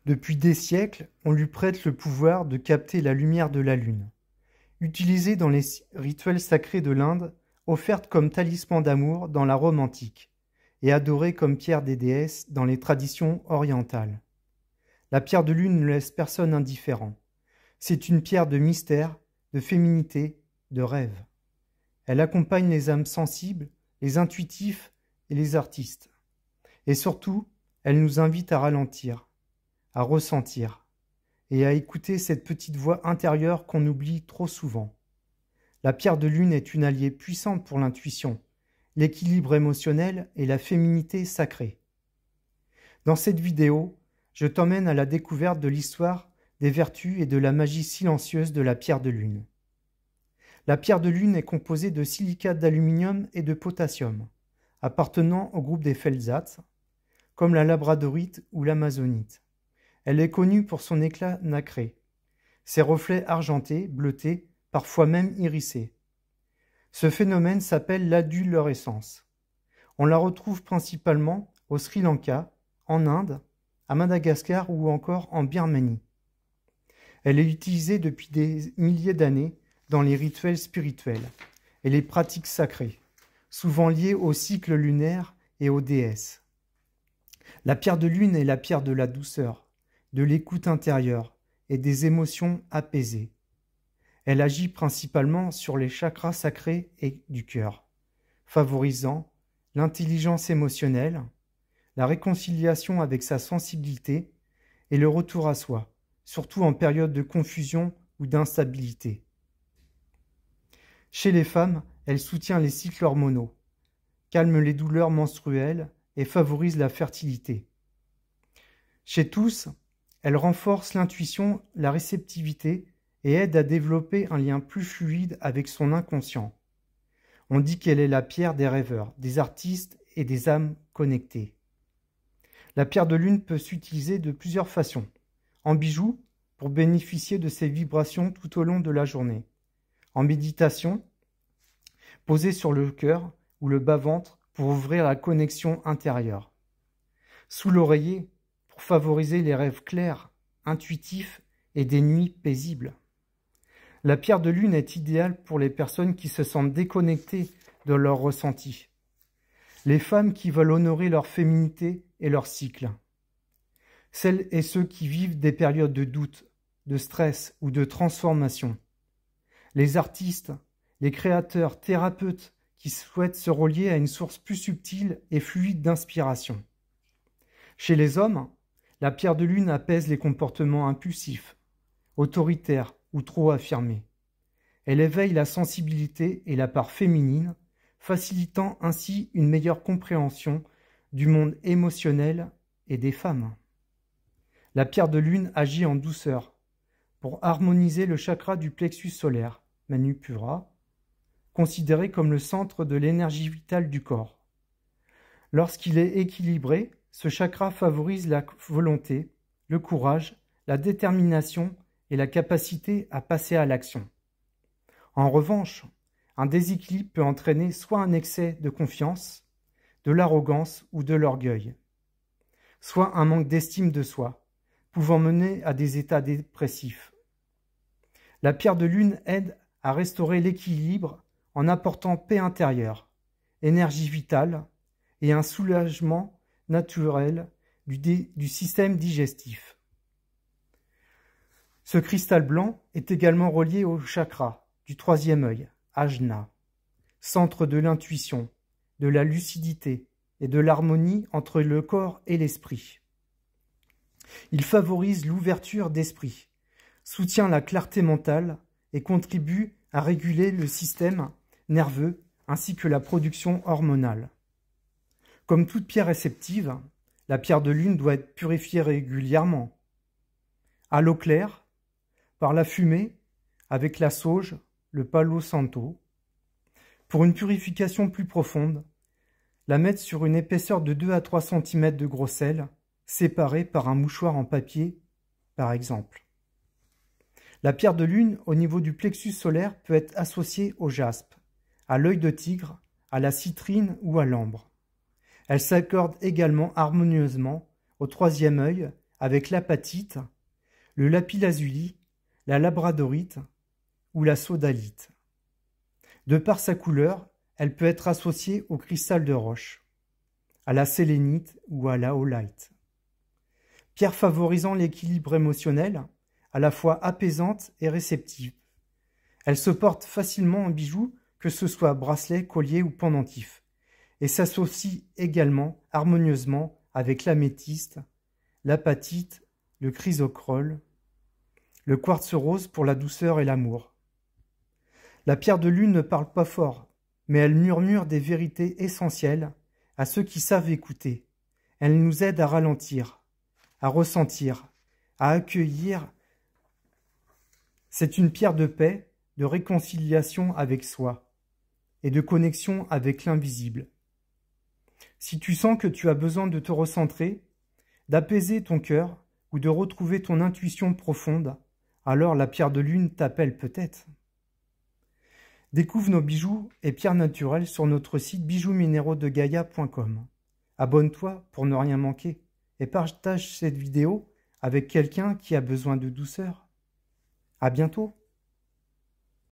Depuis des siècles, on lui prête le pouvoir de capter la lumière de la lune. Utilisée dans les rituels sacrés de l'Inde, offerte comme talisman d'amour dans la Rome antique, et adorée comme pierre des déesses dans les traditions orientales. La pierre de lune ne laisse personne indifférent. C'est une pierre de mystère, de féminité, de rêve. Elle accompagne les âmes sensibles, les intuitifs et les artistes. Et surtout, elle nous invite à ralentir, à ressentir, et à écouter cette petite voix intérieure qu'on oublie trop souvent. La pierre de lune est une alliée puissante pour l'intuition, l'équilibre émotionnel et la féminité sacrée. Dans cette vidéo, je t'emmène à la découverte de l'histoire, des vertus et de la magie silencieuse de la pierre de lune. La pierre de lune est composée de silicate d'aluminium et de potassium, appartenant au groupe des feldspaths, comme la labradorite ou l'amazonite. Elle est connue pour son éclat nacré, ses reflets argentés, bleutés, parfois même irisés. Ce phénomène s'appelle l'adulescence. On la retrouve principalement au Sri Lanka, en Inde, à Madagascar ou encore en Birmanie. Elle est utilisée depuis des milliers d'années dans les rituels spirituels et les pratiques sacrées, souvent liées au cycle lunaire et aux déesses. La pierre de lune est la pierre de la douceur, de l'écoute intérieure et des émotions apaisées. Elle agit principalement sur les chakras sacrés et du cœur, favorisant l'intelligence émotionnelle, la réconciliation avec sa sensibilité et le retour à soi, surtout en période de confusion ou d'instabilité. Chez les femmes, elle soutient les cycles hormonaux, calme les douleurs menstruelles et favorise la fertilité. Chez tous, elle renforce l'intuition, la réceptivité et aide à développer un lien plus fluide avec son inconscient. On dit qu'elle est la pierre des rêveurs, des artistes et des âmes connectées. La pierre de lune peut s'utiliser de plusieurs façons. En bijou, pour bénéficier de ses vibrations tout au long de la journée. En méditation, posée sur le cœur ou le bas-ventre pour ouvrir la connexion intérieure. Sous l'oreiller, pour favoriser les rêves clairs, intuitifs et des nuits paisibles. La pierre de lune est idéale pour les personnes qui se sentent déconnectées de leur ressenti. Les femmes qui veulent honorer leur féminité et leur cycle. Celles et ceux qui vivent des périodes de doute, de stress ou de transformation. Les artistes, les créateurs, thérapeutes qui souhaitent se relier à une source plus subtile et fluide d'inspiration. Chez les hommes, la pierre de lune apaise les comportements impulsifs, autoritaires ou trop affirmés. Elle éveille la sensibilité et la part féminine, facilitant ainsi une meilleure compréhension du monde émotionnel et des femmes. La pierre de lune agit en douceur pour harmoniser le chakra du plexus solaire, Manipura, considéré comme le centre de l'énergie vitale du corps. Lorsqu'il est équilibré, ce chakra favorise la volonté, le courage, la détermination et la capacité à passer à l'action. En revanche, un déséquilibre peut entraîner soit un excès de confiance, de l'arrogance ou de l'orgueil, soit un manque d'estime de soi, pouvant mener à des états dépressifs. La pierre de lune aide à restaurer l'équilibre en apportant paix intérieure, énergie vitale et un soulagement naturel du système digestif. Ce cristal blanc est également relié au chakra du troisième œil, Ajna, centre de l'intuition, de la lucidité et de l'harmonie entre le corps et l'esprit. Il favorise l'ouverture d'esprit, soutient la clarté mentale et contribue à réguler le système nerveux ainsi que la production hormonale. Comme toute pierre réceptive, la pierre de lune doit être purifiée régulièrement. À l'eau claire, par la fumée, avec la sauge, le palo santo. Pour une purification plus profonde, la mettre sur une épaisseur de 2 à 3 cm de gros sel, séparée par un mouchoir en papier, par exemple. La pierre de lune, au niveau du plexus solaire, peut être associée au jaspe, à l'œil de tigre, à la citrine ou à l'ambre. Elle s'accorde également harmonieusement au troisième œil, avec l'apatite, le lapis-lazuli, la labradorite ou la sodalite. De par sa couleur, elle peut être associée au cristal de roche, à la sélénite ou à la haulite. Pierre favorisant l'équilibre émotionnel, à la fois apaisante et réceptive. Elle se porte facilement en bijoux, que ce soit bracelet, collier ou pendentif, et s'associe également harmonieusement avec l'améthyste, l'apatite, le chrysochrole, le quartz rose pour la douceur et l'amour. La pierre de lune ne parle pas fort, mais elle murmure des vérités essentielles à ceux qui savent écouter. Elle nous aide à ralentir, à ressentir, à accueillir. C'est une pierre de paix, de réconciliation avec soi et de connexion avec l'invisible. Si tu sens que tu as besoin de te recentrer, d'apaiser ton cœur ou de retrouver ton intuition profonde, alors la pierre de lune t'appelle peut-être. Découvre nos bijoux et pierres naturelles sur notre site bijoux-minéraux-de-gaia.com. Abonne-toi pour ne rien manquer et partage cette vidéo avec quelqu'un qui a besoin de douceur. À bientôt.